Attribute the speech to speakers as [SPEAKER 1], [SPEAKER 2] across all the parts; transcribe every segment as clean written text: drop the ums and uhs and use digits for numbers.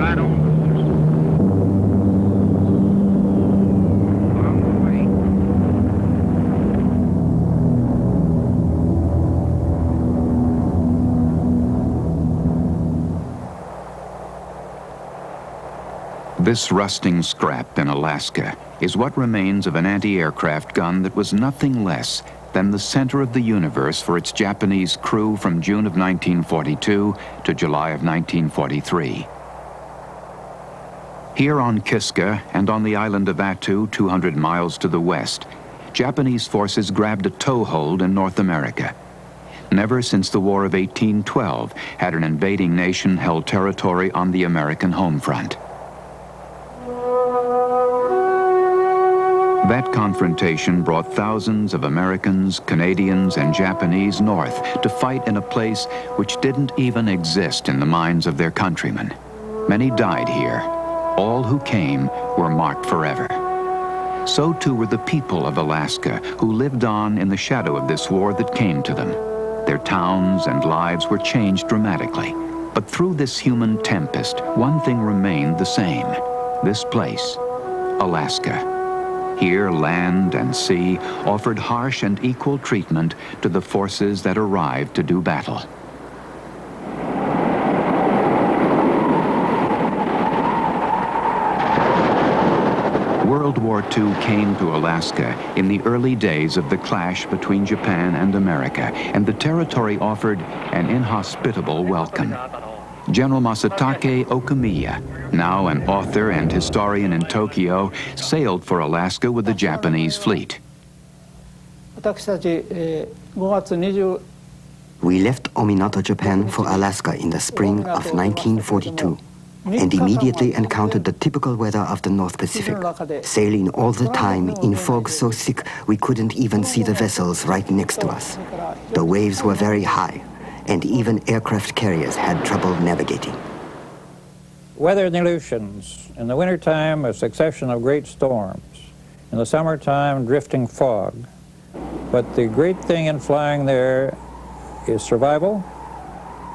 [SPEAKER 1] right on course. On the way.
[SPEAKER 2] This rusting scrap in Alaska is what remains of an anti-aircraft gun that was nothing less than the center of the universe for its Japanese crew from June of 1942 to July of 1943. Here on Kiska and on the island of Attu, 200 miles to the west, Japanese forces grabbed a toehold in North America. Never since the War of 1812 had an invading nation held territory on the American home front. That confrontation brought thousands of Americans, Canadians, and Japanese north to fight in a place which didn't even exist in the minds of their countrymen. Many died here. All who came were marked forever. So too were the people of Alaska, who lived on in the shadow of this war that came to them. Their towns and lives were changed dramatically. But through this human tempest, one thing remained the same. This place, Alaska. Here, land and sea offered harsh and equal treatment to the forces that arrived to do battle. World War II came to Alaska in the early days of the clash between Japan and America, and the territory offered an inhospitable welcome. General Masatake Okamiya, now an author and historian in Tokyo, sailed for Alaska with the Japanese fleet.
[SPEAKER 3] We left Ominato, Japan for Alaska in the spring of 1942 and immediately encountered the typical weather of the North Pacific, sailing all the time in fog so thick we couldn't even see the vessels right next to us. The waves were very high, and even aircraft carriers had trouble navigating.
[SPEAKER 4] Weather in the Aleutians. In the wintertime, a succession of great storms. In the summertime, drifting fog. But the great thing in flying there is survival.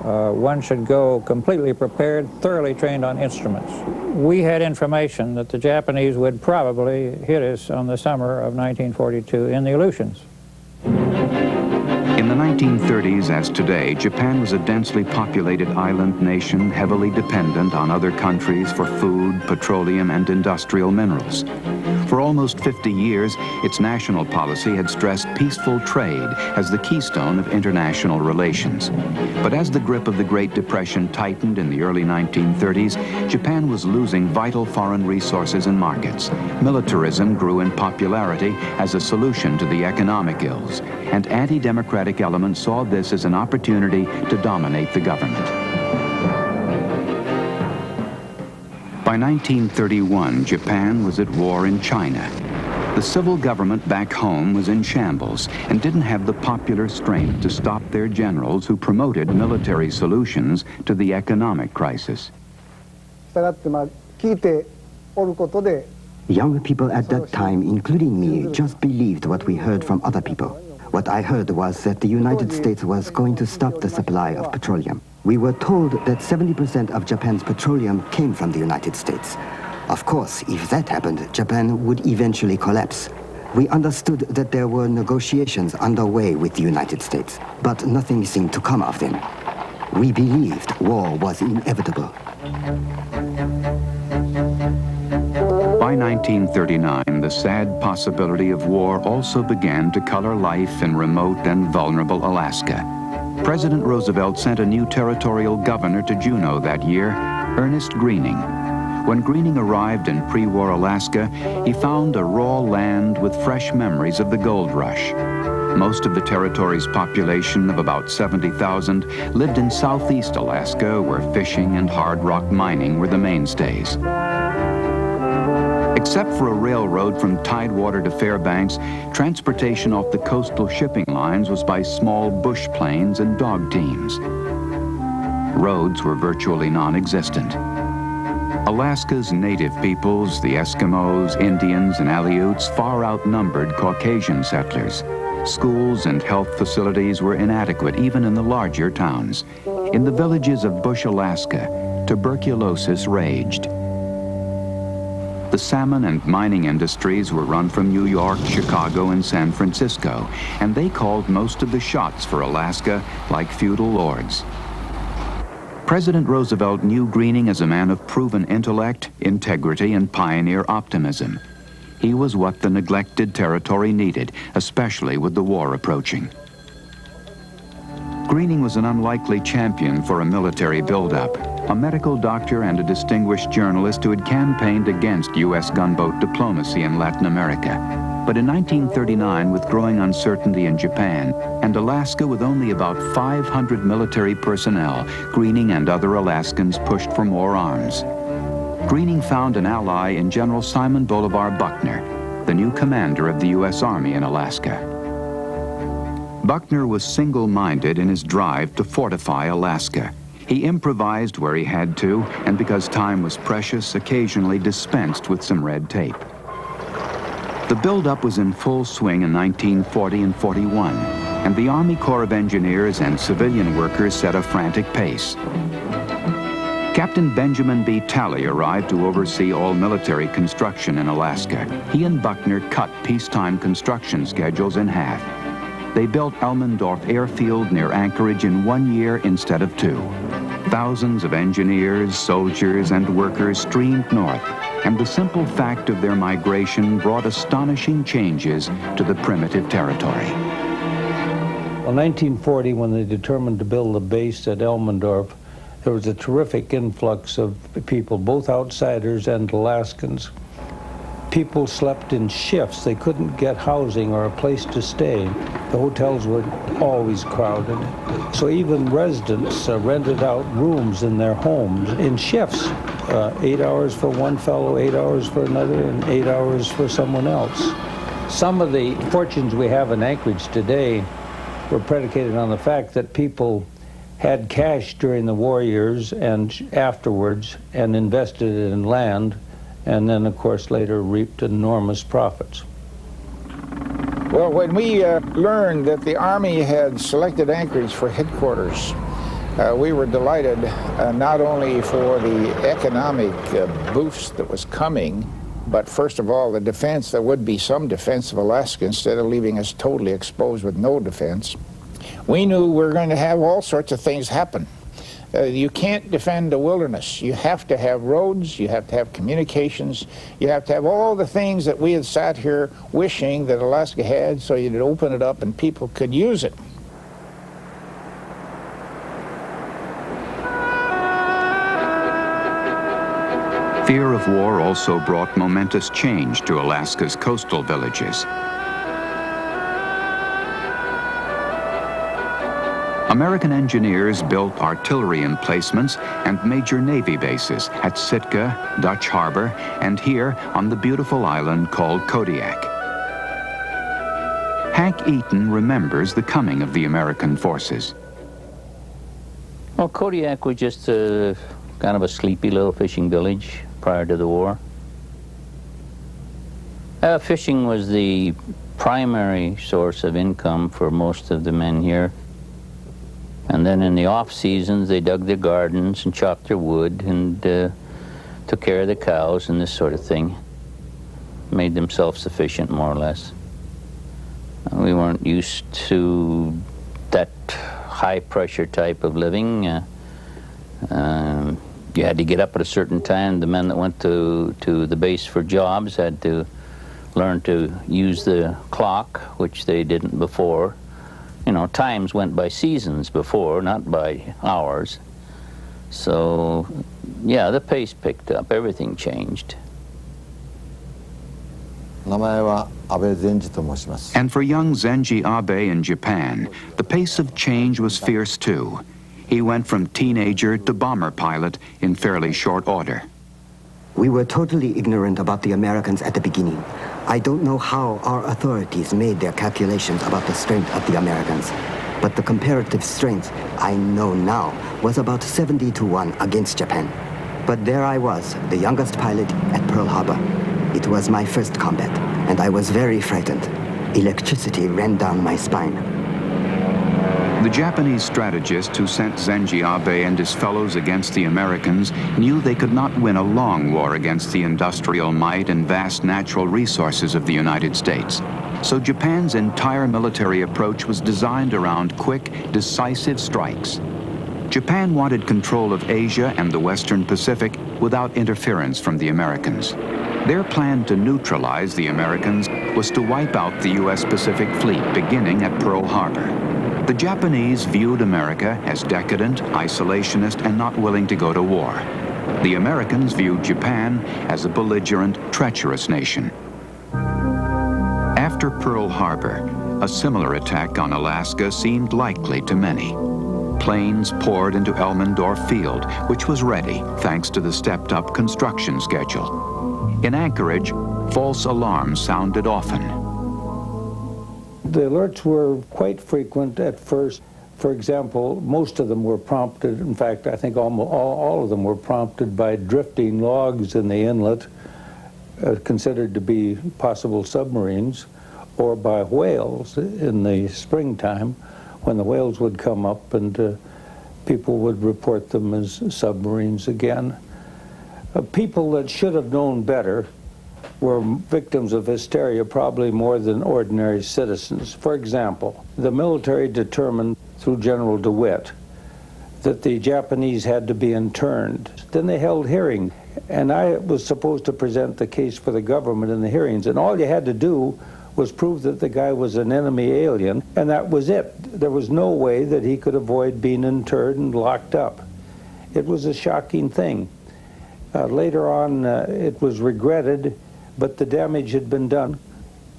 [SPEAKER 4] One should go completely prepared, thoroughly trained on instruments. We had information that the Japanese would probably hit us on the summer of 1942 in the Aleutians.
[SPEAKER 2] In the 1930s, as today, Japan was a densely populated island nation heavily dependent on other countries for food, petroleum, and industrial minerals. For almost 50 years, its national policy had stressed peaceful trade as the keystone of international relations. But as the grip of the Great Depression tightened in the early 1930s, Japan was losing vital foreign resources and markets. Militarism grew in popularity as a solution to the economic ills, and anti-democratic elements saw this as an opportunity to dominate the government. By 1931, Japan was at war in China. The civil government back home was in shambles and didn't have the popular strength to stop their generals who promoted military solutions to the economic crisis.
[SPEAKER 3] Young people at that time, including me, just believed what we heard from other people. What I heard was that the United States was going to stop the supply of petroleum. We were told that 70% of Japan's petroleum came from the United States. Of course, if that happened, Japan would eventually collapse. We understood that there were negotiations underway with the United States, but nothing seemed to come of them. We believed war was inevitable.
[SPEAKER 2] By 1939, the sad possibility of war also began to color life in remote and vulnerable Alaska. President Roosevelt sent a new territorial governor to Juneau that year, Ernest Greening. When Greening arrived in pre-war Alaska, he found a raw land with fresh memories of the gold rush. Most of the territory's population of about 70,000 lived in southeast Alaska, where fishing and hard rock mining were the mainstays. Except for a railroad from Tidewater to Fairbanks, transportation off the coastal shipping lines was by small bush planes and dog teams. Roads were virtually non-existent. Alaska's native peoples, the Eskimos, Indians, and Aleuts, far outnumbered Caucasian settlers. Schools and health facilities were inadequate even in the larger towns. In the villages of Bush, Alaska, tuberculosis raged. The salmon and mining industries were run from New York, Chicago, and San Francisco, and they called most of the shots for Alaska like feudal lords. President Roosevelt knew Greening as a man of proven intellect, integrity, and pioneer optimism. He was what the neglected territory needed, especially with the war approaching. Greening was an unlikely champion for a military buildup, a medical doctor and a distinguished journalist who had campaigned against U.S. gunboat diplomacy in Latin America. But in 1939, with growing uncertainty in Japan, and Alaska with only about 500 military personnel, Greening and other Alaskans pushed for more arms. Greening found an ally in General Simon Bolivar Buckner, the new commander of the U.S. Army in Alaska. Buckner was single-minded in his drive to fortify Alaska. He improvised where he had to, and because time was precious, occasionally dispensed with some red tape. The buildup was in full swing in 1940 and 41, and the Army Corps of Engineers and civilian workers set a frantic pace. Captain Benjamin B. Talley arrived to oversee all military construction in Alaska. He and Buckner cut peacetime construction schedules in half. They built Elmendorf Airfield near Anchorage in 1 year instead of 2. Thousands of engineers, soldiers, and workers streamed north, and the simple fact of their migration brought astonishing changes to the primitive territory.
[SPEAKER 4] Well, 1940, when they determined to build a base at Elmendorf, there was a terrific influx of people, both outsiders and Alaskans. People slept in shifts. They couldn't get housing or a place to stay. The hotels were always crowded. So even residents rented out rooms in their homes in shifts. 8 hours for one fellow, 8 hours for another, and 8 hours for someone else. Some of the fortunes we have in Anchorage today were predicated on the fact that people had cash during the war years and afterwards and invested it in land, and then, of course, later reaped enormous profits.
[SPEAKER 1] Well, when we learned that the Army had selected Anchorage for headquarters, we were delighted not only for the economic boost that was coming, but first of all, the defense. There would be some defense of Alaska instead of leaving us totally exposed with no defense. We knew we were going to have all sorts of things happen. You can't defend the wilderness. You have to have roads, you have to have communications, you have to have all the things that we had sat here wishing that Alaska had, so you'd open it up and people could use it.
[SPEAKER 2] Fear of war also brought momentous change to Alaska's coastal villages. American engineers built artillery emplacements and major Navy bases at Sitka, Dutch Harbor, and here on the beautiful island called Kodiak. Hank Eaton remembers the coming of the American forces.
[SPEAKER 5] Well, Kodiak was just kind of a sleepy little fishing village prior to the war. Fishing was the primary source of income for most of the men here. And then in the off seasons, they dug their gardens and chopped their wood and took care of the cows and this sort of thing. Made them self-sufficient, more or less. We weren't used to that high-pressure type of living. You had to get up at a certain time. The men that went to the base for jobs had to learn to use the clock, which they didn't before. You know, times went by seasons before, not by hours. So, yeah, the pace picked up. Everything changed.
[SPEAKER 2] And for young Zenji Abe in Japan, the pace of change was fierce too. He went from teenager to bomber pilot in fairly short order.
[SPEAKER 3] We were totally ignorant about the Americans at the beginning. I don't know how our authorities made their calculations about the strength of the Americans, but the comparative strength, I know now, was about 70-1 against Japan. But there I was, the youngest pilot at Pearl Harbor. It was my first combat, and I was very frightened. Electricity ran down my spine.
[SPEAKER 2] The Japanese strategists who sent Zenji Abe and his fellows against the Americans knew they could not win a long war against the industrial might and vast natural resources of the United States. So Japan's entire military approach was designed around quick, decisive strikes. Japan wanted control of Asia and the Western Pacific without interference from the Americans. Their plan to neutralize the Americans was to wipe out the U.S. Pacific Fleet beginning at Pearl Harbor. The Japanese viewed America as decadent, isolationist, and not willing to go to war. The Americans viewed Japan as a belligerent, treacherous nation. After Pearl Harbor, a similar attack on Alaska seemed likely to many. Planes poured into Elmendorf Field, which was ready thanks to the stepped-up construction schedule. In Anchorage, false alarms sounded often.
[SPEAKER 4] The alerts were quite frequent at first. For example, most of them were prompted, in fact, I think almost all of them were prompted by drifting logs in the inlet, considered to be possible submarines, or by whales in the springtime, when the whales would come up and people would report them as submarines again. People that should have known better were victims of hysteria probably more than ordinary citizens. For example, the military determined through General DeWitt that the Japanese had to be interned. Then they held hearings, and I was supposed to present the case for the government in the hearings, and all you had to do was prove that the guy was an enemy alien, and that was it. There was no way that he could avoid being interred and locked up. It was a shocking thing. Later on, it was regretted, but the damage had been done.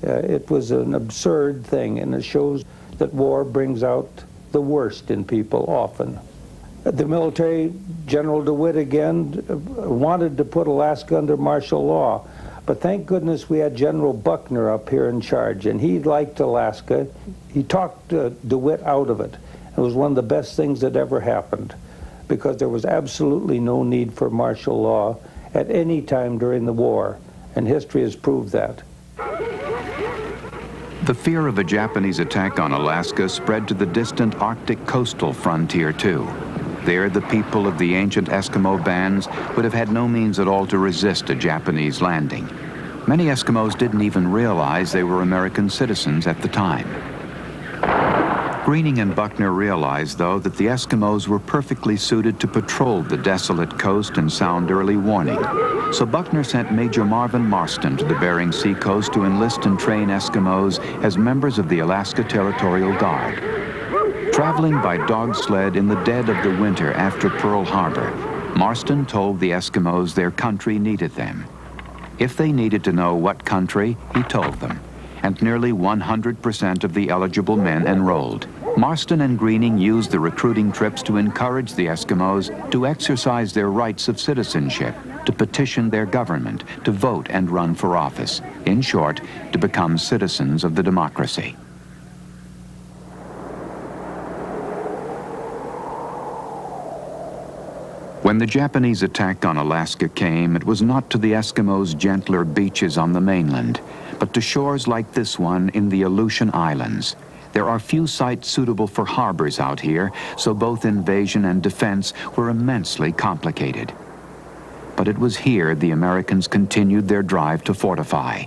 [SPEAKER 4] It was an absurd thing, and it shows that war brings out the worst in people often. The military, General DeWitt again, wanted to put Alaska under martial law. But thank goodness we had General Buckner up here in charge, and he liked Alaska. He talked DeWitt out of it. It was one of the best things that ever happened, because there was absolutely no need for martial law at any time during the war, and history has proved that.
[SPEAKER 2] The fear of a Japanese attack on Alaska spread to the distant Arctic coastal frontier, too. There, the people of the ancient Eskimo bands would have had no means at all to resist a Japanese landing. Many Eskimos didn't even realize they were American citizens at the time. Greening and Buckner realized, though, that the Eskimos were perfectly suited to patrol the desolate coast and sound early warning. So Buckner sent Major Marvin Marston to the Bering Sea coast to enlist and train Eskimos as members of the Alaska Territorial Guard. Traveling by dog sled in the dead of the winter after Pearl Harbor, Marston told the Eskimos their country needed them. If they needed to know what country, he told them, and nearly 100% of the eligible men enrolled. Marston and Greening used the recruiting trips to encourage the Eskimos to exercise their rights of citizenship, to petition their government, to vote and run for office. In short, to become citizens of the democracy. When the Japanese attack on Alaska came, it was not to the Eskimos' gentler beaches on the mainland, but to shores like this one in the Aleutian Islands. There are few sites suitable for harbors out here, so both invasion and defense were immensely complicated. But it was here the Americans continued their drive to fortify.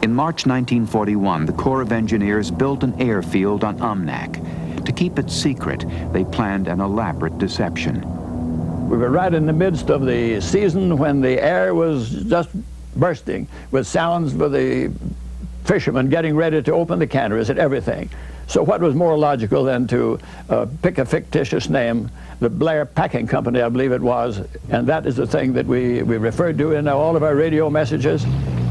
[SPEAKER 2] In March 1941, the Corps of Engineers built an airfield on Umnak. To keep it secret, they planned an elaborate deception.
[SPEAKER 6] We were right in the midst of the season when the air was just bursting with sounds for the fishermen getting ready to open the canneries and everything. So what was more logical than to pick a fictitious name, the Blair Packing Company, I believe it was, and that is the thing that we referred to in all of our radio messages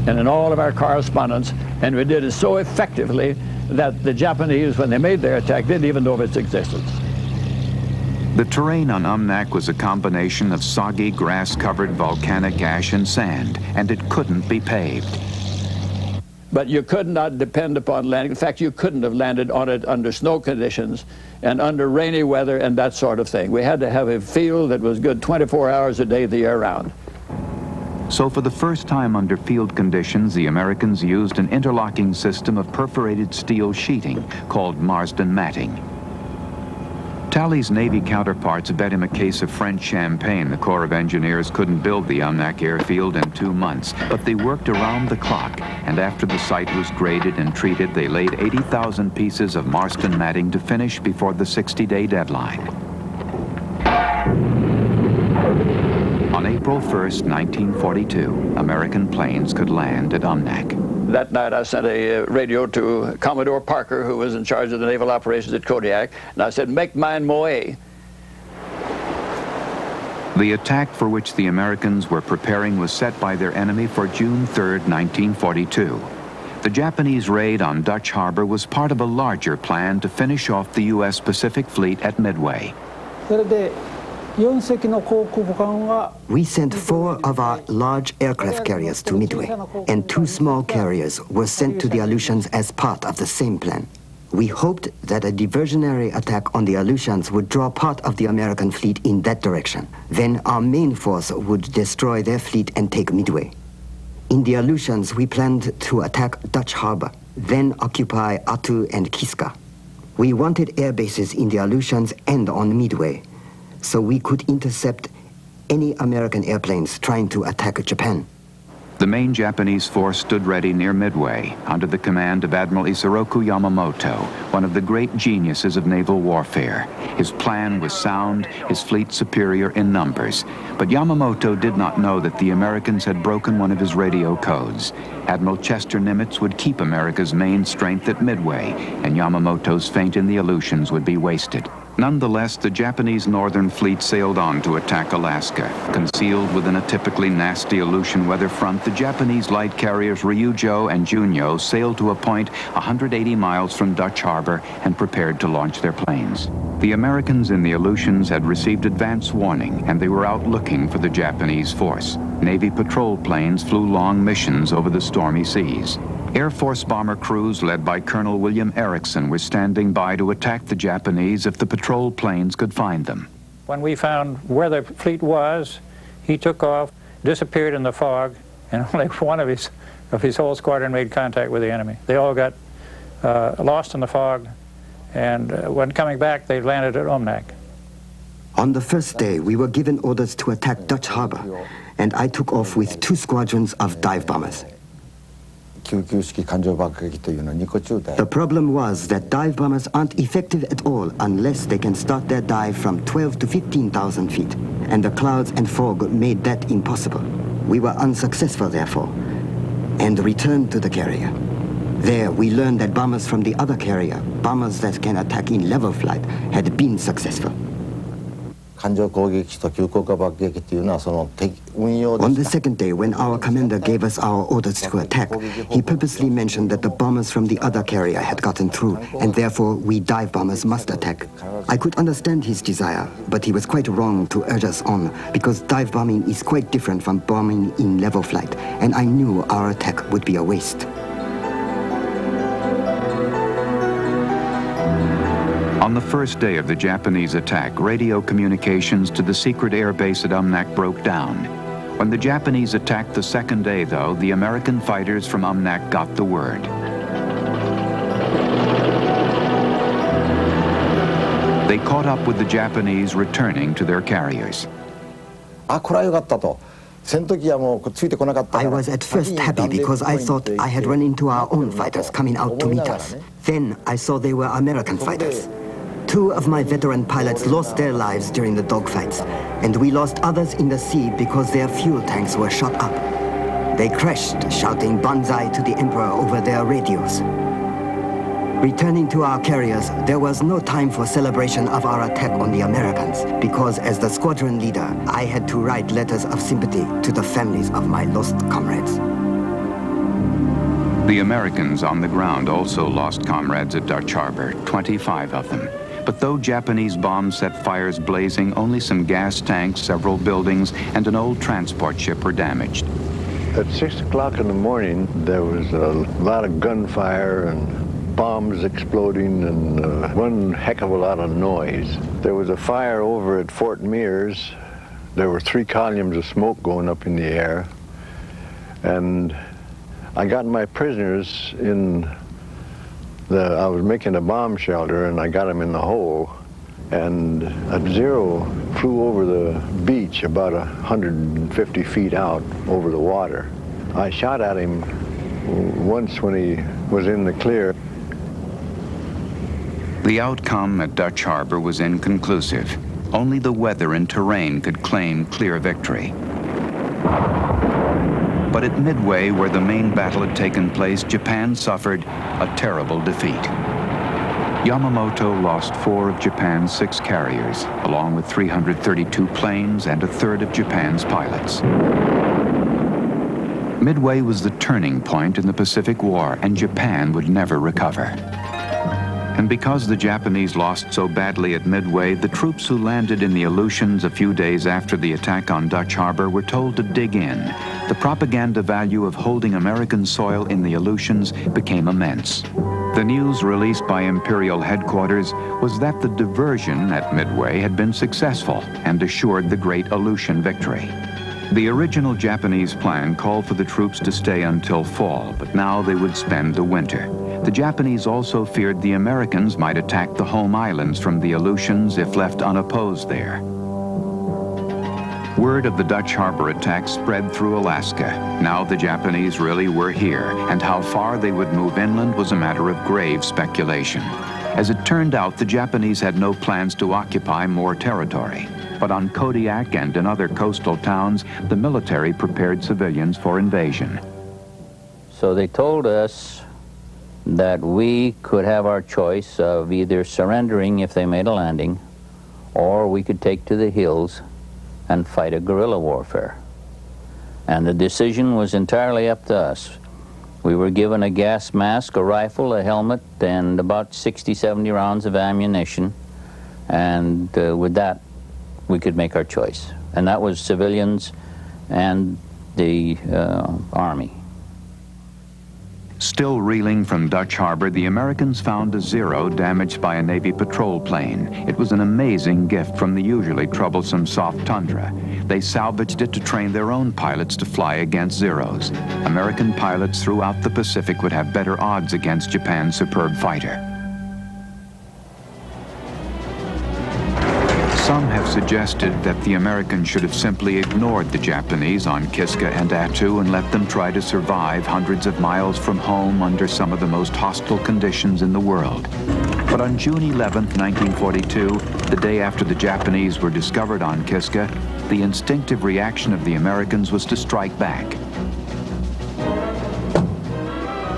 [SPEAKER 6] and in all of our correspondence, and we did it so effectively that the Japanese, when they made their attack, didn't even know of its existence.
[SPEAKER 2] The terrain on Umnak was a combination of soggy, grass-covered volcanic ash and sand, and it couldn't be paved.
[SPEAKER 6] But you could not depend upon landing. In fact, you couldn't have landed on it under snow conditions and under rainy weather and that sort of thing. We had to have a field that was good 24 hours a day the year round.
[SPEAKER 2] So for the first time under field conditions, the Americans used an interlocking system of perforated steel sheeting called Marsden matting. Talley's Navy counterparts bet him a case of French champagne the Corps of Engineers couldn't build the Umnak airfield in 2 months, but they worked around the clock, and after the site was graded and treated, they laid 80,000 pieces of Marston matting to finish before the 60-day deadline. On April 1st, 1942, American planes could land at Umnak.
[SPEAKER 6] That night I sent a radio to Commodore Parker, who was in charge of the naval operations at Kodiak, and I said, "Make mine Moe."
[SPEAKER 2] The attack for which the Americans were preparing was set by their enemy for June 3rd, 1942. The Japanese raid on Dutch Harbor was part of a larger plan to finish off the U.S. Pacific Fleet at Midway.
[SPEAKER 3] We sent 4 of our large aircraft carriers to Midway, and 2 small carriers were sent to the Aleutians as part of the same plan. We hoped that a diversionary attack on the Aleutians would draw part of the American fleet in that direction. Then our main force would destroy their fleet and take Midway. In the Aleutians, we planned to attack Dutch Harbor, then occupy Attu and Kiska. We wanted air bases in the Aleutians and on Midway, so we could intercept any American airplanes trying to attack Japan.
[SPEAKER 2] The main Japanese force stood ready near Midway under the command of Admiral Isoroku Yamamoto, one of the great geniuses of naval warfare. His plan was sound, his fleet superior in numbers. But Yamamoto did not know that the Americans had broken one of his radio codes. Admiral Chester Nimitz would keep America's main strength at Midway, and Yamamoto's feint in the Aleutians would be wasted. Nonetheless, the Japanese Northern Fleet sailed on to attack Alaska. Concealed within a typically nasty Aleutian weather front, the Japanese light carriers Ryujo and Junyo sailed to a point 180 miles from Dutch Harbor and prepared to launch their planes. The Americans in the Aleutians had received advance warning, and they were out looking for the Japanese force. Navy patrol planes flew long missions over the stormy seas. Air Force bomber crews led by Colonel William Erickson were standing by to attack the Japanese if the patrol planes could find them.
[SPEAKER 4] When we found where the fleet was, he took off, disappeared in the fog, and only one of his whole squadron made contact with the enemy. They all got lost in the fog, and when coming back, they landed at Umnak.
[SPEAKER 3] On the first day, we were given orders to attack Dutch Harbor, and I took off with 2 squadrons of dive bombers. The problem was that dive bombers aren't effective at all unless they can start their dive from 12 to 15,000 feet, and the clouds and fog made that impossible. We were unsuccessful, therefore, and returned to the carrier. There, we learned that bombers from the other carrier, bombers that can attack in level flight, had been successful. On the second day, when our commander gave us our orders to attack, he purposely mentioned that the bombers from the other carrier had gotten through, and therefore we dive bombers must attack. I could understand his desire, but he was quite wrong to urge us on, because dive bombing is quite different from bombing in level flight, and I knew our attack would be a waste.
[SPEAKER 2] On the first day of the Japanese attack, radio communications to the secret air base at Umnak broke down. When the Japanese attacked the second day, though, the American fighters from Umnak got the word. They caught up with the Japanese returning to their carriers.
[SPEAKER 3] I was at first happy because I thought I had run into our own fighters coming out to meet us. Then I saw they were American fighters. 2 of my veteran pilots lost their lives during the dogfights, and we lost others in the sea because their fuel tanks were shot up. They crashed, shouting "Banzai" to the Emperor over their radios. Returning to our carriers, there was no time for celebration of our attack on the Americans, because as the squadron leader, I had to write letters of sympathy to the families of my lost comrades.
[SPEAKER 2] The Americans on the ground also lost comrades at Dutch Harbor, 25 of them. But though Japanese bombs set fires blazing, only some gas tanks, several buildings, and an old transport ship were damaged.
[SPEAKER 7] At 6 o'clock in the morning, there was a lot of gunfire and bombs exploding and one heck of a lot of noise. There was a fire over at Fort Mears. There were 3 columns of smoke going up in the air. And I got my prisoners in I was making a bomb shelter, and I got them in the hole. and a Zero flew over the beach about 150 feet out over the water. I shot at him once when he was in the clear.
[SPEAKER 2] The outcome at Dutch Harbor was inconclusive. Only the weather and terrain could claim clear victory. But at Midway, where the main battle had taken place, Japan suffered a terrible defeat. Yamamoto lost 4 of Japan's 6 carriers, along with 332 planes and a third of Japan's pilots. Midway was the turning point in the Pacific War, and Japan would never recover. And because the Japanese lost so badly at Midway, the troops who landed in the Aleutians a few days after the attack on Dutch Harbor were told to dig in. The propaganda value of holding American soil in the Aleutians became immense. The news released by Imperial headquarters was that the diversion at Midway had been successful and assured the great Aleutian victory. The original Japanese plan called for the troops to stay until fall, but now they would spend the winter. The Japanese also feared the Americans might attack the home islands from the Aleutians if left unopposed there. Word of the Dutch Harbor attack spread through Alaska. Now the Japanese really were here, and how far they would move inland was a matter of grave speculation. As it turned out, the Japanese had no plans to occupy more territory. But on Kodiak and in other coastal towns, the military prepared civilians for invasion.
[SPEAKER 5] So they told us that we could have our choice of either surrendering if they made a landing, or we could take to the hills and fight a guerrilla warfare. And the decision was entirely up to us. We were given a gas mask, a rifle, a helmet, and about 60, 70 rounds of ammunition. And with that, we could make our choice. And that was civilians and the Army.
[SPEAKER 2] Still reeling from Dutch Harbor, the Americans found a Zero damaged by a Navy patrol plane. It was an amazing gift from the usually troublesome soft tundra. They salvaged it to train their own pilots to fly against Zeros. American pilots throughout the Pacific would have better odds against Japan's superb fighter. Some have suggested that the Americans should have simply ignored the Japanese on Kiska and Attu and let them try to survive hundreds of miles from home under some of the most hostile conditions in the world. But on June 11, 1942, the day after the Japanese were discovered on Kiska, the instinctive reaction of the Americans was to strike back.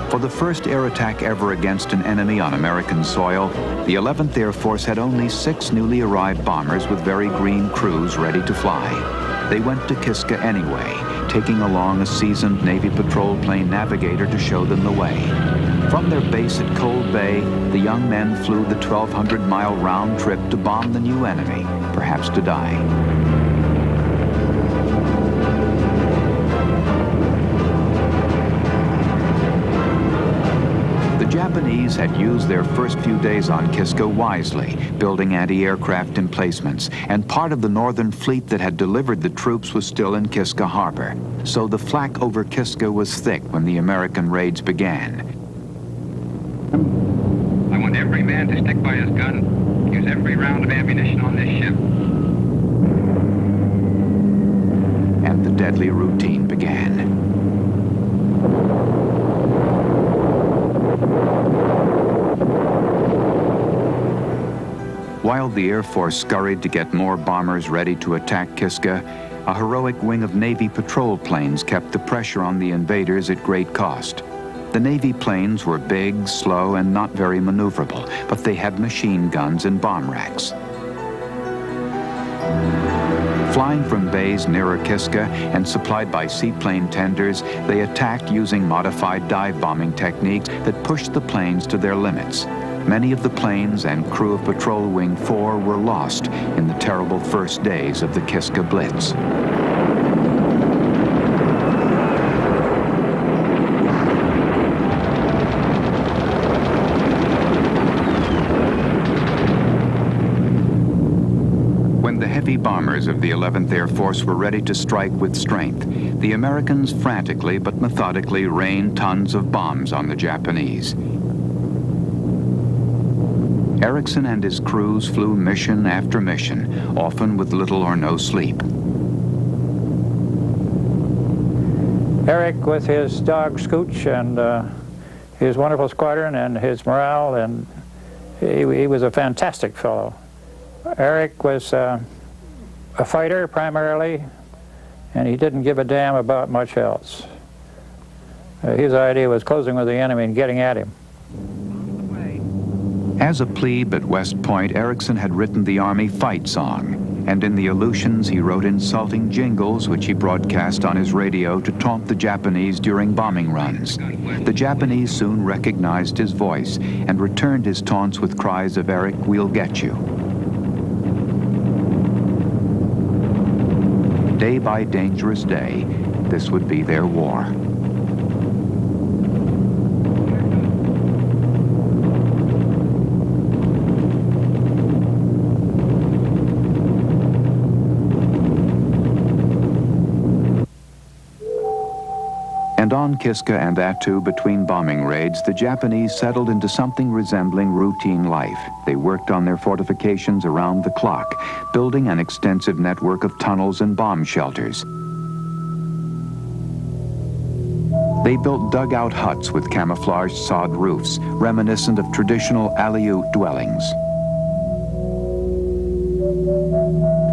[SPEAKER 2] For the first air attack ever against an enemy on American soil, the 11th Air Force had only 6 newly arrived bombers with very green crews ready to fly. They went to Kiska anyway, taking along a seasoned Navy patrol plane navigator to show them the way. From their base at Cold Bay, the young men flew the 1,200-mile round trip to bomb the new enemy, perhaps to die. The Japanese had used their first few days on Kiska wisely, building anti-aircraft emplacements, and part of the northern fleet that had delivered the troops was still in Kiska Harbor. So the flak over Kiska was thick when the American raids began.
[SPEAKER 8] I want every man to stick by his gun, use every round of ammunition on this ship.
[SPEAKER 2] And the deadly routine began. While the Air Force scurried to get more bombers ready to attack Kiska, a heroic wing of Navy patrol planes kept the pressure on the invaders at great cost. The Navy planes were big, slow, and not very maneuverable, but they had machine guns and bomb racks. Flying from bays nearer Kiska and supplied by seaplane tenders, they attacked using modified dive bombing techniques that pushed the planes to their limits. Many of the planes and crew of Patrol Wing 4 were lost in the terrible first days of the Kiska Blitz. When the heavy bombers of the 11th Air Force were ready to strike with strength, the Americans frantically but methodically rained tons of bombs on the Japanese. Erickson and his crews flew mission after mission, often with little or no sleep.
[SPEAKER 4] Eric, with his dog Scooch and his wonderful squadron and his morale, and he was a fantastic fellow. Eric was a fighter primarily, and he didn't give a damn about much else. His idea was closing with the enemy and getting at him.
[SPEAKER 2] As a plebe at West Point, Erickson had written the Army fight song, and in the Aleutians he wrote insulting jingles which he broadcast on his radio to taunt the Japanese during bombing runs. The Japanese soon recognized his voice and returned his taunts with cries of "Eric, we'll get you." Day by dangerous day, this would be their war. And on Kiska and Attu, between bombing raids, the Japanese settled into something resembling routine life. They worked on their fortifications around the clock, building an extensive network of tunnels and bomb shelters. They built dugout huts with camouflaged sod roofs, reminiscent of traditional Aleut dwellings.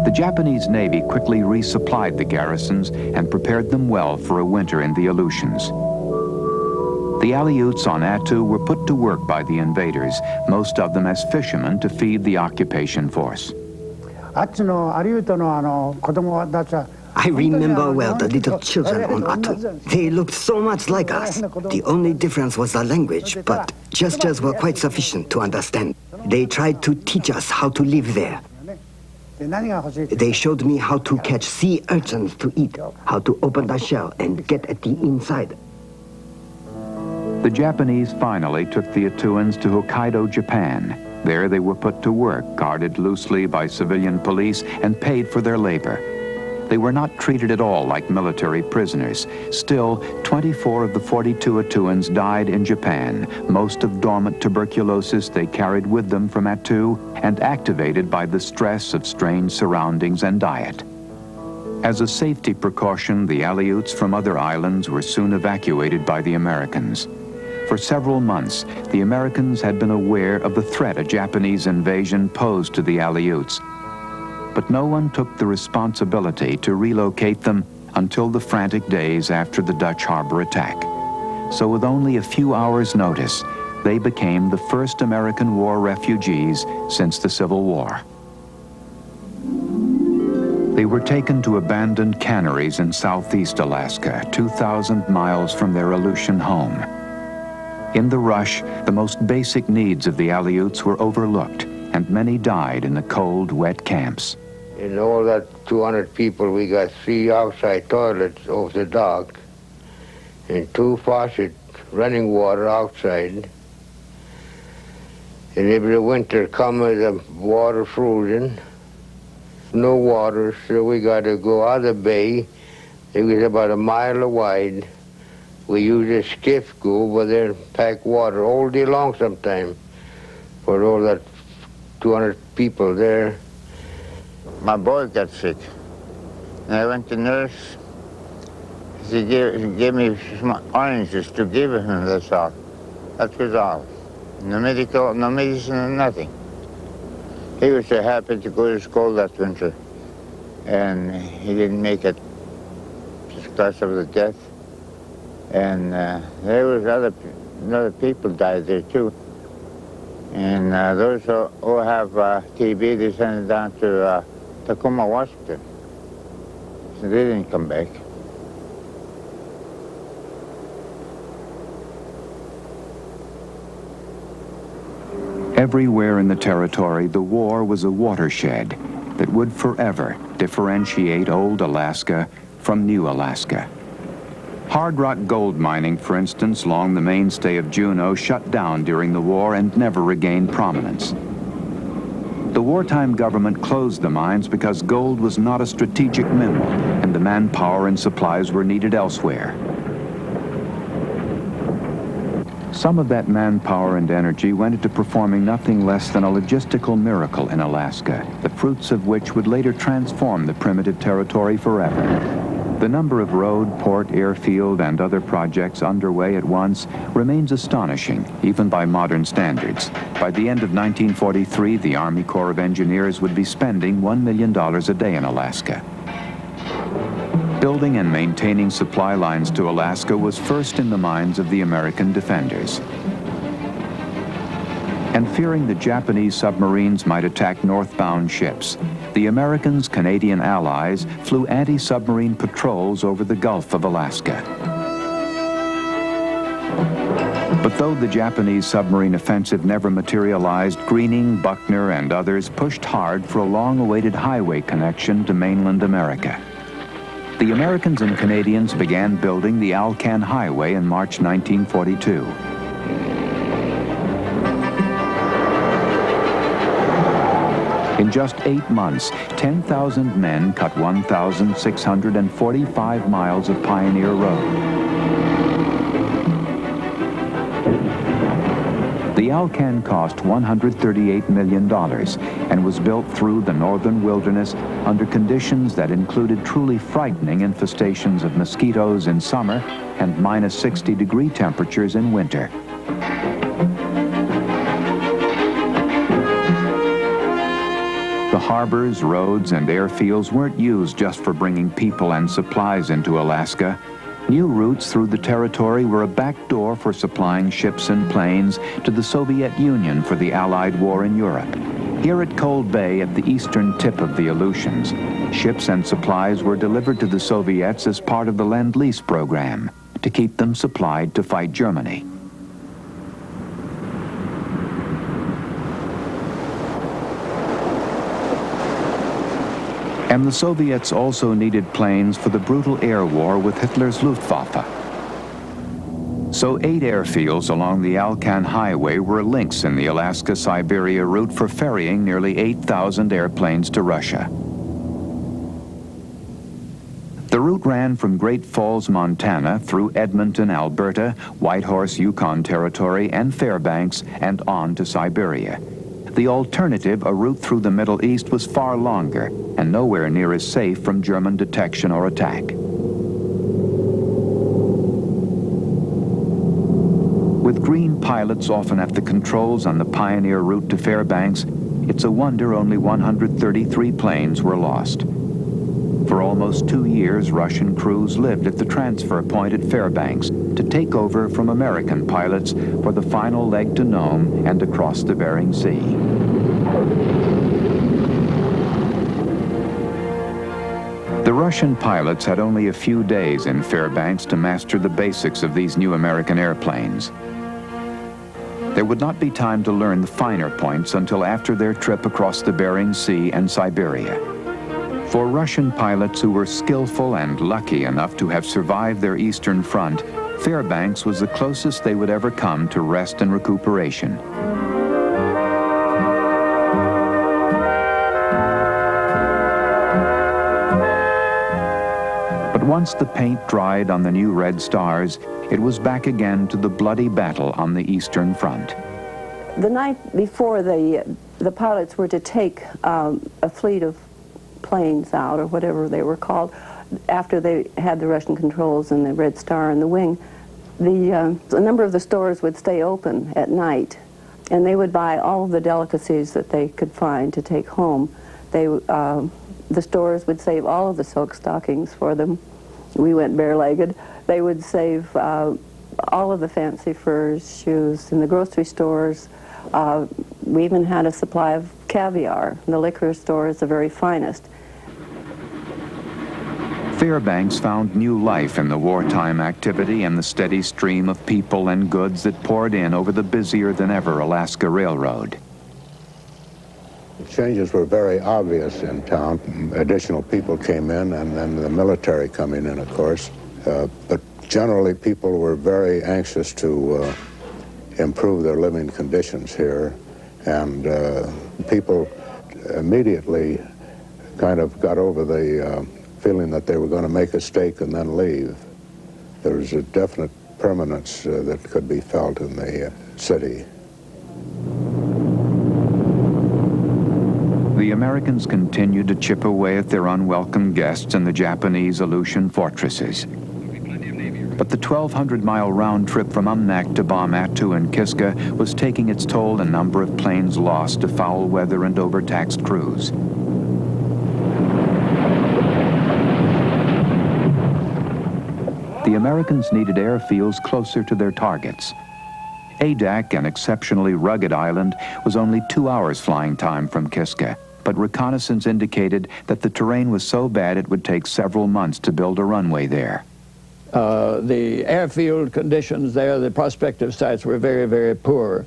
[SPEAKER 2] The Japanese Navy quickly resupplied the garrisons and prepared them well for a winter in the Aleutians. The Aleuts on Attu were put to work by the invaders, most of them as fishermen to feed the occupation force.
[SPEAKER 3] I remember well the little children on Attu. They looked so much like us. The only difference was the language, but gestures were quite sufficient to understand. They tried to teach us how to live there. They showed me how to catch sea urchins to eat, how to open the shell and get at the inside.
[SPEAKER 2] The Japanese finally took the Attuans to Hokkaido, Japan. There they were put to work, guarded loosely by civilian police and paid for their labor. They were not treated at all like military prisoners. Still, 24 of the 42 Attuans died in Japan, most of dormant tuberculosis they carried with them from Attu and activated by the stress of strange surroundings and diet. As a safety precaution, the Aleuts from other islands were soon evacuated by the Americans. For several months, the Americans had been aware of the threat a Japanese invasion posed to the Aleuts, but no one took the responsibility to relocate them until the frantic days after the Dutch harbor attack. So with only a few hours' notice, they became the first American war refugees since the Civil War. They were taken to abandoned canneries in southeast Alaska, 2,000 miles from their Aleutian home. In the rush, the most basic needs of the Aleuts were overlooked, and many died in the cold, wet camps.
[SPEAKER 9] In all that 200 people, we got 3 outside toilets over the dock and 2 faucets running water outside. And every winter come with the water frozen, no water, so we got to go out of the bay. It was about a mile wide. We used a skiff, go over there and pack water all day long sometime for all that 200 people there.
[SPEAKER 10] My boy got sick. And I went to nurse. She gave me some oranges to give him, that's all. That was all. No medicine, nothing. He was so happy to go to school that winter. And he didn't make it because of the death. And there was other people died there too. And those who have TB, they sent it down to Tacoma, Washington. So they didn't come back.
[SPEAKER 2] Everywhere in the territory, the war was a watershed that would forever differentiate old Alaska from new Alaska. Hard rock gold mining, for instance, along the mainstay of Juneau, shut down during the war and never regained prominence. The wartime government closed the mines because gold was not a strategic mineral and the manpower and supplies were needed elsewhere. Some of that manpower and energy went into performing nothing less than a logistical miracle in Alaska, the fruits of which would later transform the primitive territory forever. The number of road, port, airfield, and other projects underway at once remains astonishing, even by modern standards. By the end of 1943, the Army Corps of Engineers would be spending $1 million a day in Alaska. Building and maintaining supply lines to Alaska was first in the minds of the American defenders. And fearing the Japanese submarines might attack northbound ships, the Americans' Canadian allies flew anti-submarine patrols over the Gulf of Alaska. But though the Japanese submarine offensive never materialized, Greening, Buckner, and others pushed hard for a long-awaited highway connection to mainland America. The Americans and Canadians began building the Alcan Highway in March 1942. In just 8 months, 10,000 men cut 1,645 miles of Pioneer Road. The Alcan cost $138 million and was built through the northern wilderness under conditions that included truly frightening infestations of mosquitoes in summer and -60-degree temperatures in winter. The harbors, roads, and airfields weren't used just for bringing people and supplies into Alaska. New routes through the territory were a backdoor for supplying ships and planes to the Soviet Union for the Allied war in Europe. Here at Cold Bay, at the eastern tip of the Aleutians, ships and supplies were delivered to the Soviets as part of the Lend-Lease program to keep them supplied to fight Germany. And the Soviets also needed planes for the brutal air war with Hitler's Luftwaffe. So 8 airfields along the Alcan Highway were links in the Alaska-Siberia route for ferrying nearly 8,000 airplanes to Russia. The route ran from Great Falls, Montana, through Edmonton, Alberta, Whitehorse, Yukon Territory, and Fairbanks, and on to Siberia. The alternative, a route through the Middle East, was far longer and nowhere near as safe from German detection or attack. With green pilots often at the controls on the Pioneer route to Fairbanks, it's a wonder only 133 planes were lost. For almost 2 years, Russian crews lived at the transfer point at Fairbanks to take over from American pilots for the final leg to Nome and across the Bering Sea. The Russian pilots had only a few days in Fairbanks to master the basics of these new American airplanes. There would not be time to learn the finer points until after their trip across the Bering Sea and Siberia. For Russian pilots who were skillful and lucky enough to have survived their Eastern Front, Fairbanks was the closest they would ever come to rest and recuperation. But once the paint dried on the new Red Stars, it was back again to the bloody battle on the Eastern Front.
[SPEAKER 11] The night before the pilots were to take a fleet of planes out, or whatever they were called, after they had the Russian controls and the Red Star in the wing, a number of the stores would stay open at night, and they would buy all of the delicacies that they could find to take home. The stores would save all of the silk stockings for them. We went bare-legged. They would save all of the fancy furs, shoes. In the grocery stores, we even had a supply of caviar. The liquor store is the very finest.
[SPEAKER 2] Fairbanks found new life in the wartime activity and the steady stream of people and goods that poured in over the busier-than-ever Alaska Railroad.
[SPEAKER 12] The changes were very obvious in town. Additional people came in, and then the military coming in, of course. But generally, people were very anxious to improve their living conditions here, and people immediately kind of got over the feeling that they were going to make a stake and then leave. There was a definite permanence that could be felt in the city.
[SPEAKER 2] The Americans continued to chip away at their unwelcome guests in the Japanese Aleutian fortresses. But the 1,200-mile round trip from Umnak to bomb Attu and Kiska was taking its toll, a number of planes lost to foul weather and overtaxed crews. The Americans needed airfields closer to their targets. Adak, an exceptionally rugged island, was only 2 hours flying time from Kiska, but reconnaissance indicated that the terrain was so bad it would take several months to build a runway there.
[SPEAKER 6] The airfield conditions there, the prospective sites were very, very poor.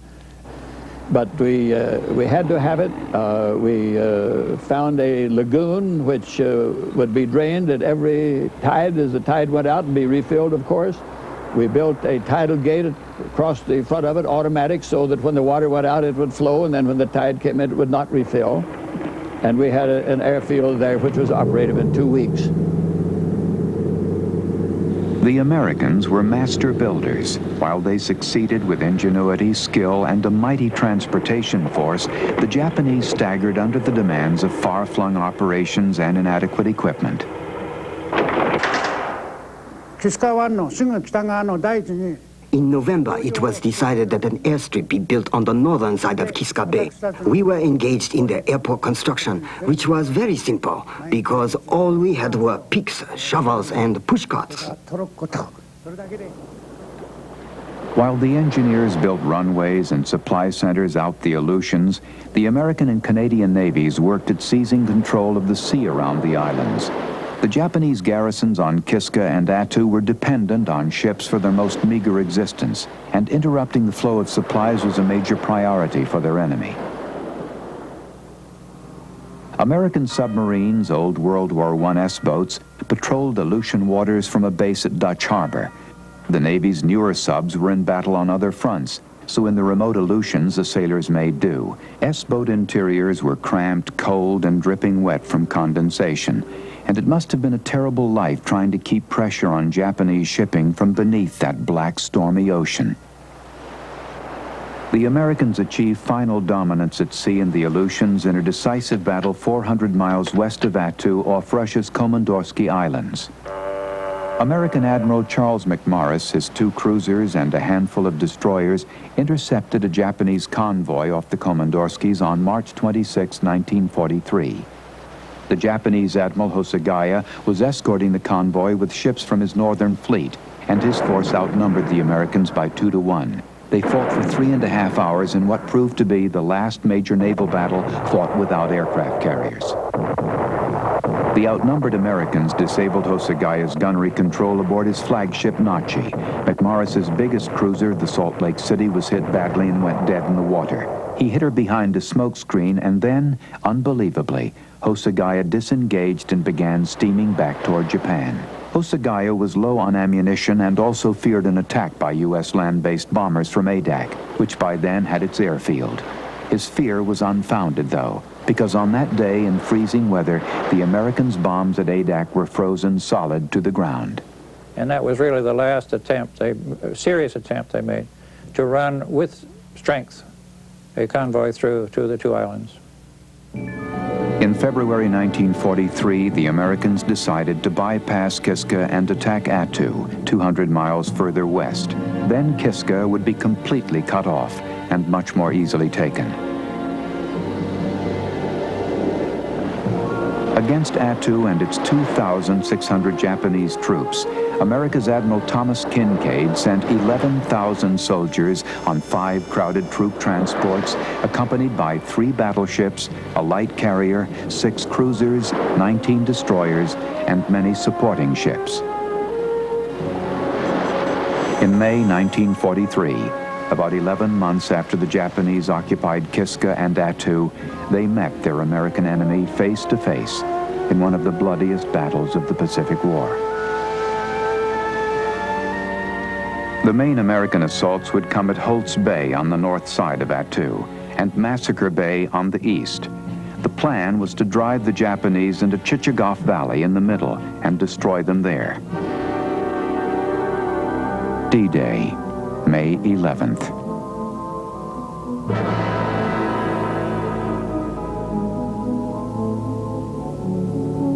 [SPEAKER 6] But we had to have it. We found a lagoon which would be drained at every tide as the tide went out and be refilled, of course. We built a tidal gate across the front of it, automatic, so that when the water went out it would flow, and then when the tide came in it would not refill. And we had an airfield there which was operative in 2 weeks.
[SPEAKER 2] The Americans were master builders. While they succeeded with ingenuity, skill, and a mighty transportation force, the Japanese staggered under the demands of far-flung operations and inadequate equipment.
[SPEAKER 3] In November, it was decided that an airstrip be built on the northern side of Kiska Bay. We were engaged in the airport construction, which was very simple, because all we had were picks, shovels, and pushcarts.
[SPEAKER 2] While the engineers built runways and supply centers out the Aleutians, the American and Canadian navies worked at seizing control of the sea around the islands. The Japanese garrisons on Kiska and Attu were dependent on ships for their most meager existence, and interrupting the flow of supplies was a major priority for their enemy. American submarines, old World War I S-boats, patrolled Aleutian waters from a base at Dutch Harbor. The Navy's newer subs were in battle on other fronts, so in the remote Aleutians the sailors made do. S-boat interiors were cramped, cold, and dripping wet from condensation. And it must have been a terrible life trying to keep pressure on Japanese shipping from beneath that black, stormy ocean. The Americans achieved final dominance at sea in the Aleutians in a decisive battle 400 miles west of Attu off Russia's Komandorsky Islands. American Admiral Charles McMorris, his 2 cruisers, and a handful of destroyers intercepted a Japanese convoy off the Komandorskys on March 26, 1943. The Japanese Admiral Hosagaya was escorting the convoy with ships from his northern fleet, and his force outnumbered the Americans by 2 to 1. They fought for 3.5 hours in what proved to be the last major naval battle fought without aircraft carriers. The outnumbered Americans disabled Hosagaya's gunnery control aboard his flagship Nachi. McMorris's biggest cruiser, the Salt Lake City, was hit badly and went dead in the water. He hit her behind a smokescreen, and then, unbelievably, Hosagaya disengaged and began steaming back toward Japan. Hosagaya was low on ammunition and also feared an attack by U.S. land-based bombers from Adak, which by then had its airfield. His fear was unfounded, though, because on that day in freezing weather, the Americans' bombs at Adak were frozen solid to the ground.
[SPEAKER 4] And that was really the last attempt, serious attempt they made, to run with strength a convoy through to the 2 islands.
[SPEAKER 2] In February 1943, the Americans decided to bypass Kiska and attack Attu, 200 miles further west. Then Kiska would be completely cut off and much more easily taken. Against Attu and its 2,600 Japanese troops, America's Admiral Thomas Kinkaid sent 11,000 soldiers on 5 crowded troop transports, accompanied by 3 battleships, a light carrier, 6 cruisers, 19 destroyers, and many supporting ships. In May 1943, about 11 months after the Japanese occupied Kiska and Attu, they met their American enemy face to face in one of the bloodiest battles of the Pacific War. The main American assaults would come at Holtz Bay on the north side of Attu and Massacre Bay on the east. The plan was to drive the Japanese into Chichagof Valley in the middle and destroy them there. D-Day, May 11th.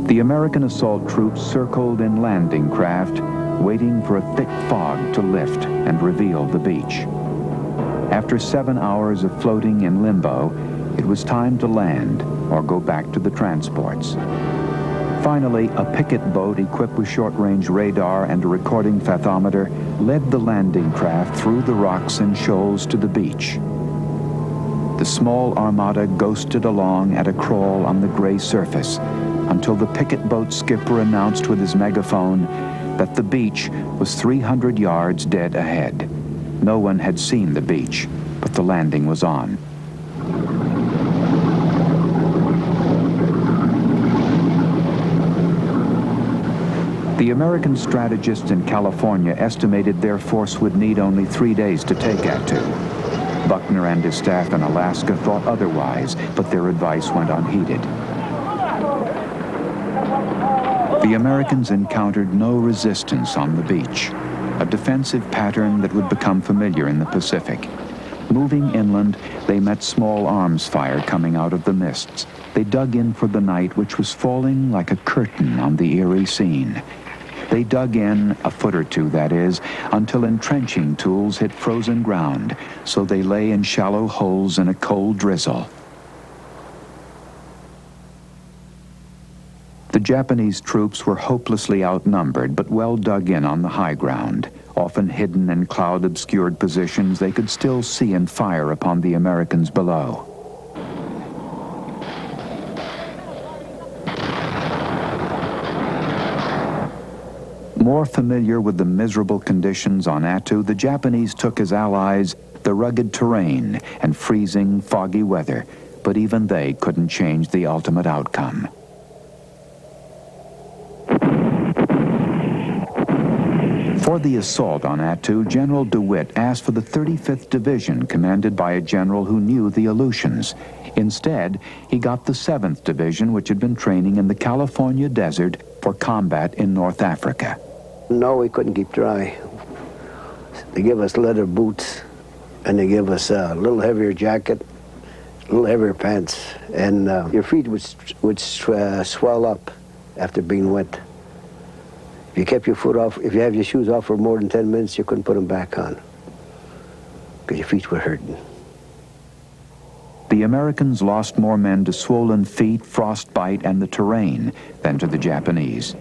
[SPEAKER 2] The American assault troops circled in landing craft, waiting for a thick fog to lift and reveal the beach. After 7 hours of floating in limbo, it was time to land or go back to the transports. Finally, a picket boat equipped with short-range radar and a recording fathometer led the landing craft through the rocks and shoals to the beach. The small armada ghosted along at a crawl on the gray surface until the picket boat skipper announced with his megaphone that the beach was 300 yards dead ahead. No one had seen the beach, but the landing was on. The American strategists in California estimated their force would need only 3 days to take Attu. Buckner and his staff in Alaska thought otherwise, but their advice went unheeded. The Americans encountered no resistance on the beach, a defensive pattern that would become familiar in the Pacific. Moving inland, they met small arms fire coming out of the mists. They dug in for the night, which was falling like a curtain on the eerie scene. They dug in, a foot or two that is, until entrenching tools hit frozen ground, so they lay in shallow holes in a cold drizzle. The Japanese troops were hopelessly outnumbered, but well dug in on the high ground. Often hidden in cloud-obscured positions, they could still see and fire upon the Americans below. More familiar with the miserable conditions on Attu, the Japanese took as allies the rugged terrain and freezing, foggy weather, but even they couldn't change the ultimate outcome. For the assault on Attu, General DeWitt asked for the 35th Division, commanded by a general who knew the Aleutians. Instead, he got the 7th Division, which had been training in the California desert for combat in North Africa.
[SPEAKER 13] No, we couldn't keep dry. They give us leather boots, and they give us a little heavier jacket, a little heavier pants, and your feet would swell up after being wet. If you kept your foot off, if you have your shoes off for more than 10 minutes, you couldn't put them back on because your feet were hurting.
[SPEAKER 2] The Americans lost more men to swollen feet, frostbite, and the terrain than to the Japanese.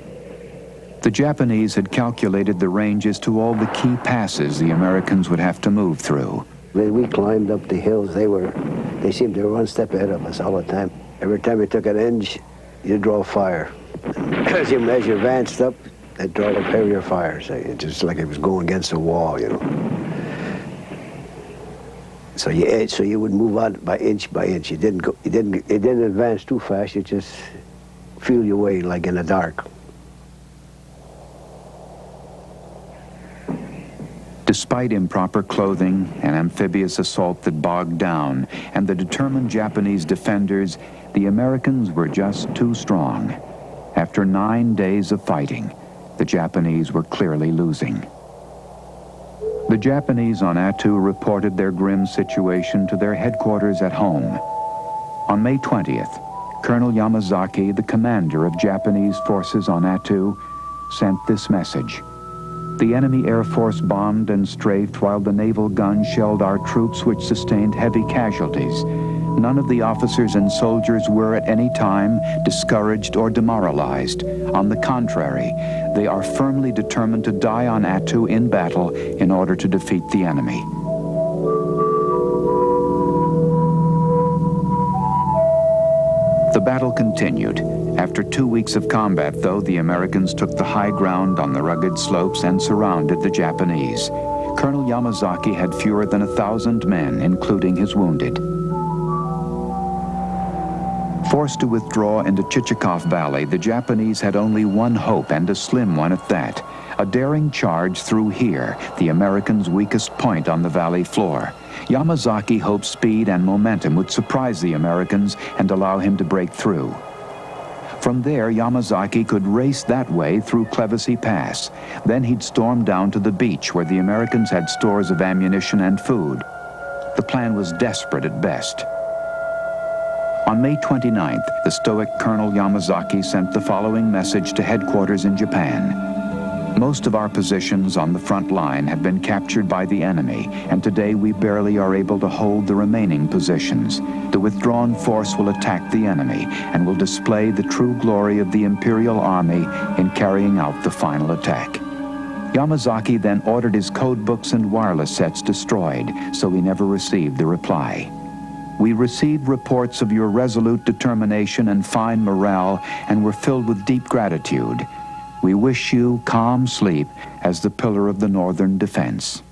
[SPEAKER 2] The Japanese had calculated the ranges to all the key passes the Americans would have to move through.
[SPEAKER 13] When we climbed up the hills, they seemed to be one step ahead of us all the time. Every time you took an inch, you draw fire. As you advanced up, they draw up heavier fire. So it's just like it was going against a wall, you know. So you would move on by inch. You didn't advance too fast. You just feel your way like in the dark.
[SPEAKER 2] Despite improper clothing, an amphibious assault that bogged down, and the determined Japanese defenders, the Americans were just too strong. After 9 days of fighting, the Japanese were clearly losing. The Japanese on Attu reported their grim situation to their headquarters at home. On May 20th, Colonel Yamazaki, the commander of Japanese forces on Attu, sent this message. The enemy Air Force bombed and strafed while the naval guns shelled our troops, which sustained heavy casualties. None of the officers and soldiers were at any time discouraged or demoralized. On the contrary, they are firmly determined to die on Attu in battle in order to defeat the enemy. The battle continued. After 2 weeks of combat, though, the Americans took the high ground on the rugged slopes and surrounded the Japanese. Colonel Yamazaki had fewer than 1,000 men, including his wounded. Forced to withdraw into Chichikov Valley, the Japanese had only one hope, and a slim one at that. A daring charge through here, the Americans' weakest point on the valley floor. Yamazaki hoped speed and momentum would surprise the Americans and allow him to break through. From there, Yamazaki could race that way through Clevisey Pass. Then he'd storm down to the beach where the Americans had stores of ammunition and food. The plan was desperate at best. On May 29th, the stoic Colonel Yamazaki sent the following message to headquarters in Japan. Most of our positions on the front line have been captured by the enemy, and today we barely are able to hold the remaining positions. The withdrawn force will attack the enemy and will display the true glory of the Imperial Army in carrying out the final attack. Yamazaki then ordered his code books and wireless sets destroyed, so we never received the reply. We received reports of your resolute determination and fine morale and were filled with deep gratitude. We wish you calm sleep as the pillar of the Northern defense.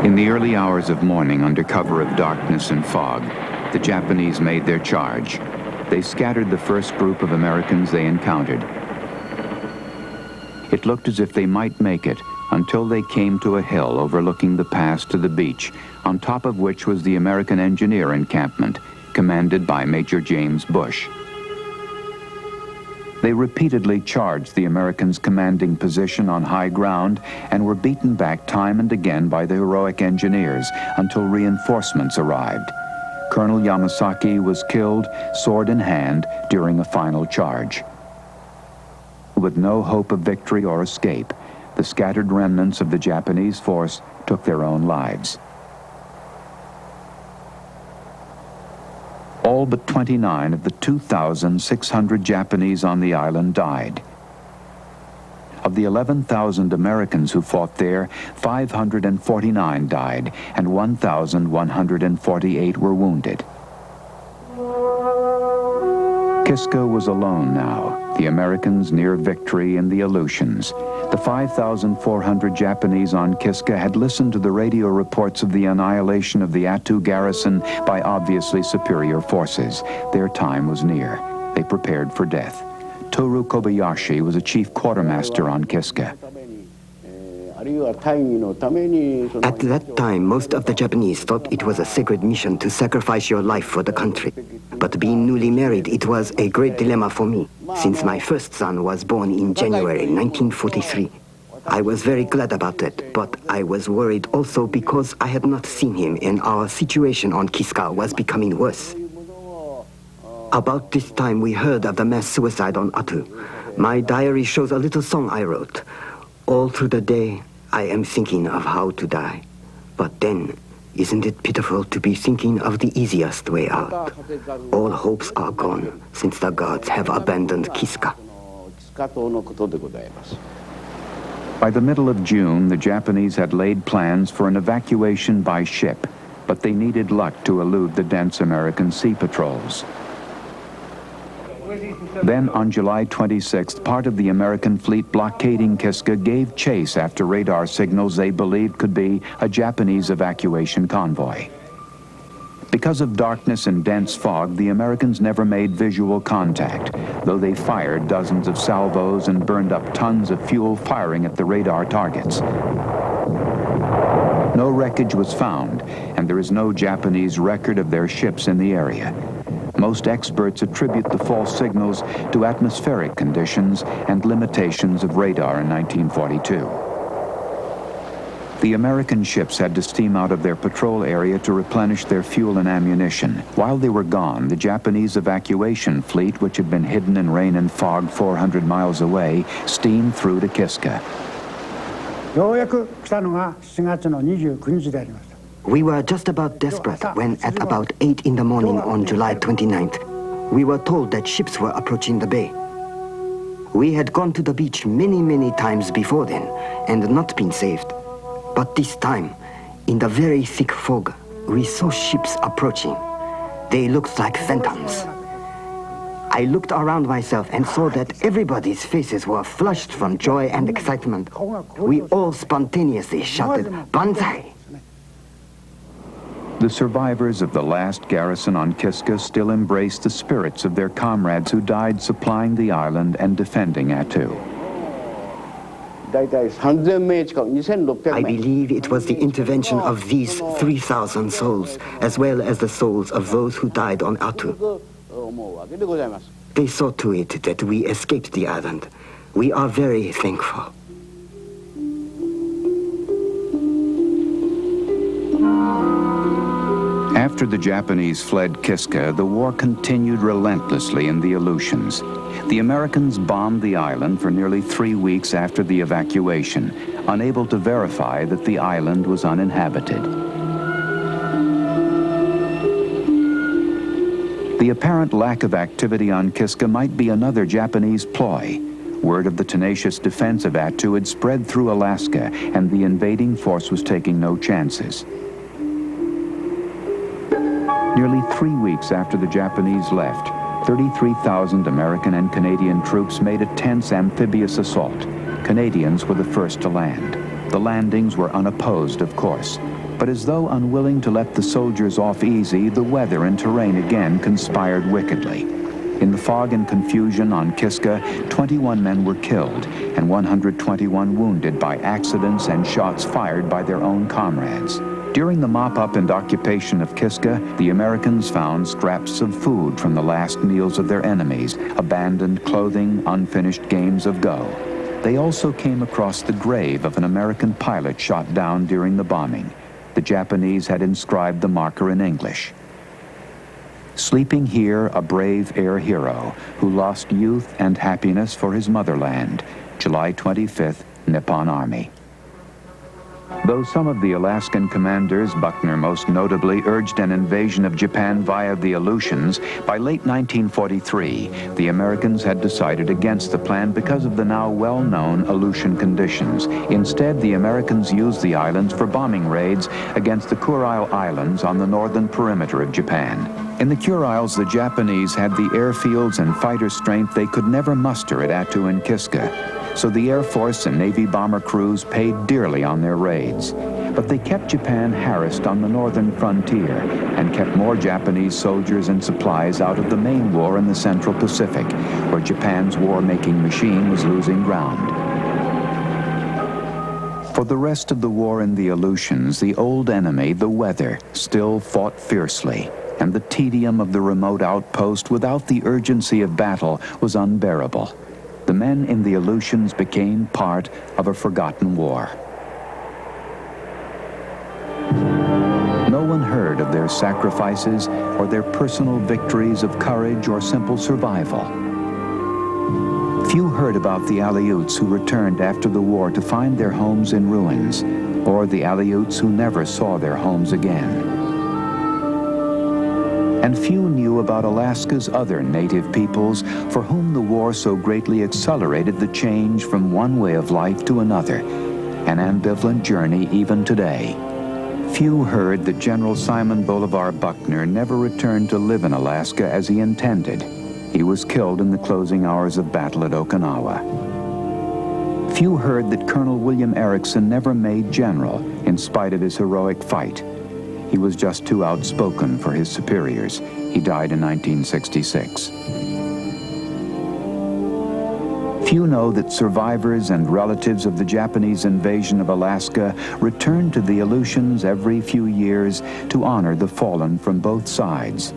[SPEAKER 2] In the early hours of morning, under cover of darkness and fog, the Japanese made their charge. They scattered the first group of Americans they encountered. It looked as if they might make it until they came to a hill overlooking the pass to the beach, on top of which was the American engineer encampment, commanded by Major James Bush. They repeatedly charged the Americans' commanding position on high ground and were beaten back time and again by the heroic engineers until reinforcements arrived. Colonel Yamasaki was killed, sword in hand, during a final charge. With no hope of victory or escape, the scattered remnants of the Japanese force took their own lives. All but 29 of the 2,600 Japanese on the island died. Of the 11,000 Americans who fought there, 549 died and 1,148 were wounded. Kiska was alone now, the Americans near victory in the Aleutians. The 5,400 Japanese on Kiska had listened to the radio reports of the annihilation of the Attu garrison by obviously superior forces. Their time was near. They prepared for death. Toru Kobayashi was a chief quartermaster on Kiska.
[SPEAKER 3] At that time, most of the Japanese thought it was a sacred mission to sacrifice your life for the country. But being newly married, it was a great dilemma for me, since my first son was born in January 1943. I was very glad about it, but I was worried also because I had not seen him and our situation on Kiska was becoming worse. About this time, we heard of the mass suicide on Attu. My diary shows a little song I wrote. All through the day, I am thinking of how to die. But then, isn't it pitiful to be thinking of the easiest way out? All hopes are gone, since the gods have abandoned Kiska.
[SPEAKER 2] By the middle of June, the Japanese had laid plans for an evacuation by ship, but they needed luck to elude the dense American sea patrols. Then, on July 26th, part of the American fleet blockading Kiska gave chase after radar signals they believed could be a Japanese evacuation convoy. Because of darkness and dense fog, the Americans never made visual contact, though they fired dozens of salvos and burned up tons of fuel firing at the radar targets. No wreckage was found, and there is no Japanese record of their ships in the area. Most experts attribute the false signals to atmospheric conditions and limitations of radar in 1942. The American ships had to steam out of their patrol area to replenish their fuel and ammunition. While they were gone, the Japanese evacuation fleet, which had been hidden in rain and fog 400 miles away, steamed through to Kiska.
[SPEAKER 3] We were just about desperate when at about 8 in the morning on July 29th, we were told that ships were approaching the bay. We had gone to the beach many times before then and not been saved. But this time, in the very thick fog, we saw ships approaching. They looked like phantoms. I looked around myself and saw that everybody's faces were flushed from joy and excitement. We all spontaneously shouted, "Banzai!"
[SPEAKER 2] The survivors of the last garrison on Kiska still embrace the spirits of their comrades who died supplying the island and defending Attu.
[SPEAKER 3] I believe it was the intervention of these 3,000 souls, as well as the souls of those who died on Atu. They saw to it that we escaped the island. We are very thankful.
[SPEAKER 2] After the Japanese fled Kiska, the war continued relentlessly in the Aleutians. The Americans bombed the island for nearly 3 weeks after the evacuation, unable to verify that the island was uninhabited. The apparent lack of activity on Kiska might be another Japanese ploy. Word of the tenacious defense of Attu had spread through Alaska, and the invading force was taking no chances. Nearly 3 weeks after the Japanese left, 33,000 American and Canadian troops made a tense amphibious assault. Canadians were the first to land. The landings were unopposed, of course. But as though unwilling to let the soldiers off easy, the weather and terrain again conspired wickedly. In the fog and confusion on Kiska, 21 men were killed and 121 wounded by accidents and shots fired by their own comrades. During the mop-up and occupation of Kiska, the Americans found scraps of food from the last meals of their enemies, abandoned clothing, unfinished games of Go. They also came across the grave of an American pilot shot down during the bombing. The Japanese had inscribed the marker in English. Sleeping here, a brave air hero who lost youth and happiness for his motherland, July 25th, Nippon Army. Though some of the Alaskan commanders, Buckner most notably, urged an invasion of Japan via the Aleutians, by late 1943, the Americans had decided against the plan because of the now well-known Aleutian conditions. Instead, the Americans used the islands for bombing raids against the Kurile Islands on the northern perimeter of Japan. In the Kuriles, the Japanese had the airfields and fighter strength they could never muster at Attu and Kiska. So the Air Force and Navy bomber crews paid dearly on their raids. But they kept Japan harassed on the northern frontier and kept more Japanese soldiers and supplies out of the main war in the Central Pacific, where Japan's war-making machine was losing ground. For the rest of the war in the Aleutians, the old enemy, the weather, still fought fiercely, and the tedium of the remote outpost without the urgency of battle was unbearable. The men in the Aleutians became part of a forgotten war. No one heard of their sacrifices or their personal victories of courage or simple survival. Few heard about the Aleuts who returned after the war to find their homes in ruins, or the Aleuts who never saw their homes again. And few knew about Alaska's other native peoples for whom the war so greatly accelerated the change from one way of life to another, an ambivalent journey even today. Few heard that General Simon Bolivar Buckner never returned to live in Alaska as he intended. He was killed in the closing hours of battle at Okinawa. Few heard that Colonel William Erickson never made general in spite of his heroic fight. He was just too outspoken for his superiors. He died in 1966. Few know that survivors and relatives of the Japanese invasion of Alaska returned to the Aleutians every few years to honor the fallen from both sides.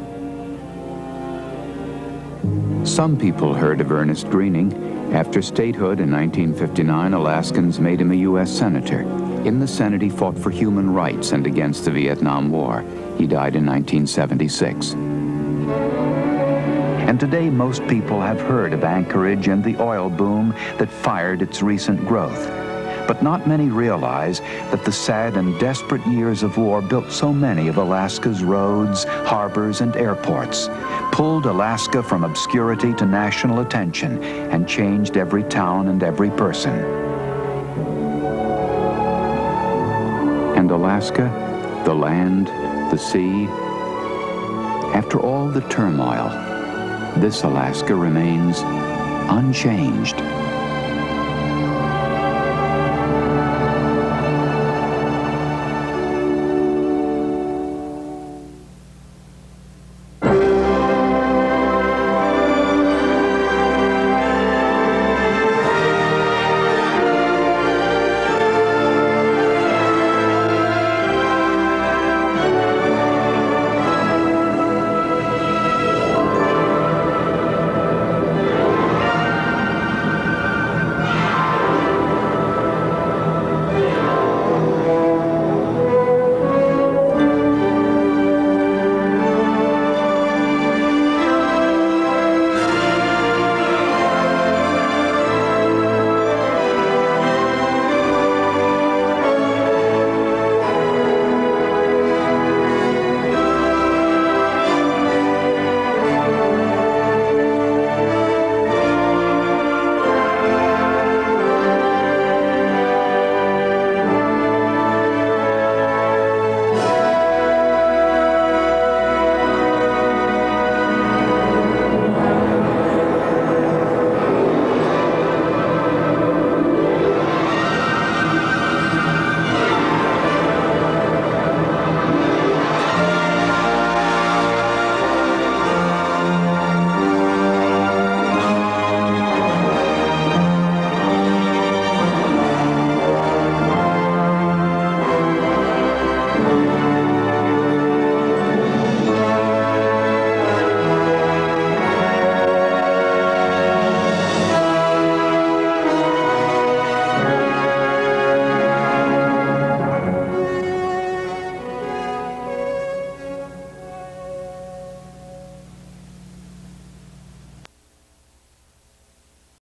[SPEAKER 2] Some people heard of Ernest Greening. After statehood in 1959, Alaskans made him a U.S. Senator. In the Senate, he fought for human rights and against the Vietnam War. He died in 1976. And today, most people have heard of Anchorage and the oil boom that fired its recent growth. But not many realize that the sad and desperate years of war built so many of Alaska's roads, harbors, and airports, pulled Alaska from obscurity to national attention, and changed every town and every person. And Alaska, the land, the sea, after all the turmoil, this Alaska remains unchanged.